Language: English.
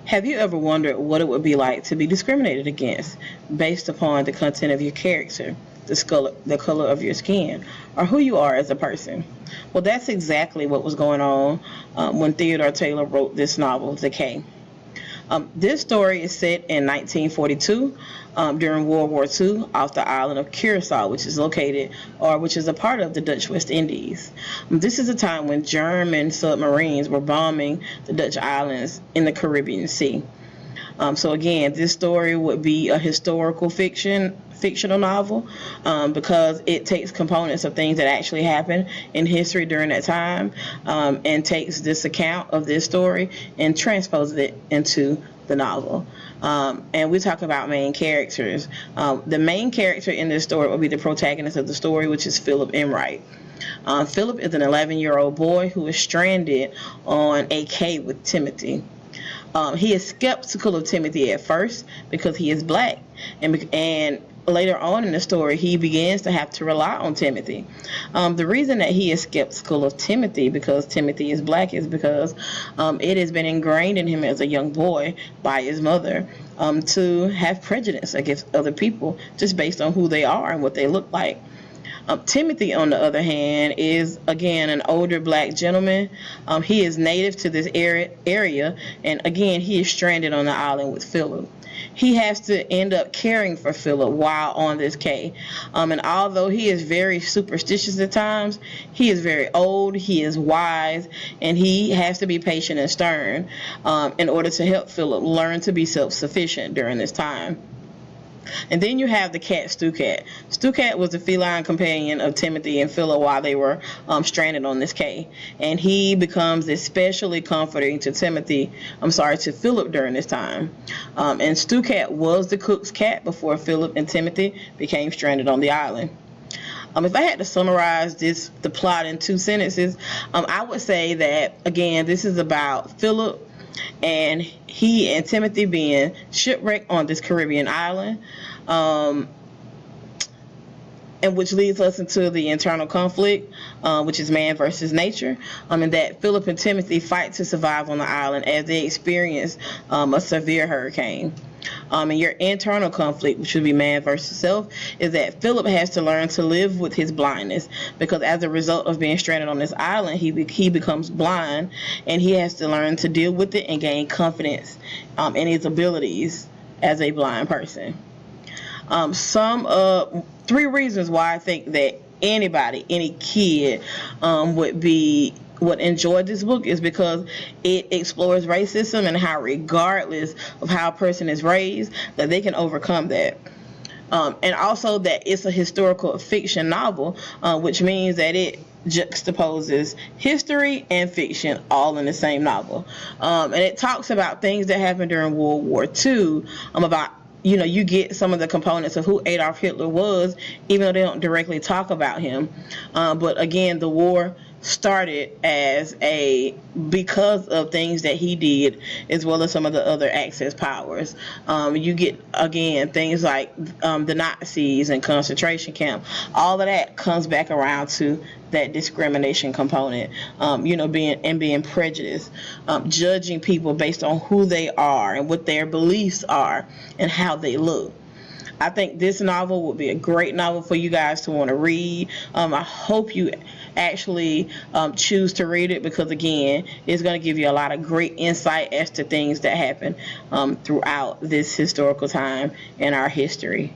Have you ever wondered what it would be like to be discriminated against based upon the content of your character, the color of your skin, or who you are as a person? Well, that's exactly what was going on when Theodore Taylor wrote this novel, The Cay. This story is set in 1942 during World War II off the island of Curacao, which is which is a part of the Dutch West Indies. This is a time when German submarines were bombing the Dutch islands in the Caribbean Sea. So again, this story would be a fictional novel because it takes components of things that actually happened in history during that time and takes this account of this story and transposes it into the novel. And we talk about main characters. The main character in this story will be the protagonist of the story, which is Philip Enright. Philip is an 11-year-old boy who is stranded on a cay with Timothy. He is skeptical of Timothy at first because he is black, and later on in the story, he begins to have to rely on Timothy. The reason that he is skeptical of Timothy because Timothy is black is because it has been ingrained in him as a young boy by his mother to have prejudice against other people just based on who they are and what they look like. Timothy, on the other hand, is again an older black gentleman. He is native to this area, and again, he is stranded on the island with Philip. He has to end up caring for Philip while on this cay. And although he is very superstitious at times, he is very old, he is wise, and he has to be patient and stern in order to help Philip learn to be self-sufficient during this time. And then you have the cat Stucat. Stucat was the feline companion of Timothy and Philip while they were stranded on this cay. And he becomes especially comforting to to Philip during this time. And Stucat was the cook's cat before Philip and Timothy became stranded on the island. If I had to summarize the plot in 2 sentences, I would say that, again, this is about Philip and he and Timothy being shipwrecked on this Caribbean island, and which leads us into the internal conflict, which is man versus nature, and that Philip and Timothy fight to survive on the island as they experience a severe hurricane. And your internal conflict, which would be man versus self, is that Philip has to learn to live with his blindness because as a result of being stranded on this island, he becomes blind, and he has to learn to deal with it and gain confidence in his abilities as a blind person. 3 reasons why I think that any kid would enjoy this book is because it explores racism and how, regardless of how a person is raised, that they can overcome that. And also that it's a historical fiction novel, which means that it juxtaposes history and fiction all in the same novel. And it talks about things that happened during World War II, about you get some of the components of who Adolf Hitler was, even though they don't directly talk about him. But again, the war started because of things that he did, as well as some of the other Axis powers. You get, again, things like the Nazis and concentration camp. All of that comes back around to that discrimination component, being prejudiced, judging people based on who they are and what their beliefs are and how they look. I think this novel would be a great novel for you guys to want to read. I hope you actually choose to read it because, again, it's going to give you a lot of great insight as to things that happen throughout this historical time in our history.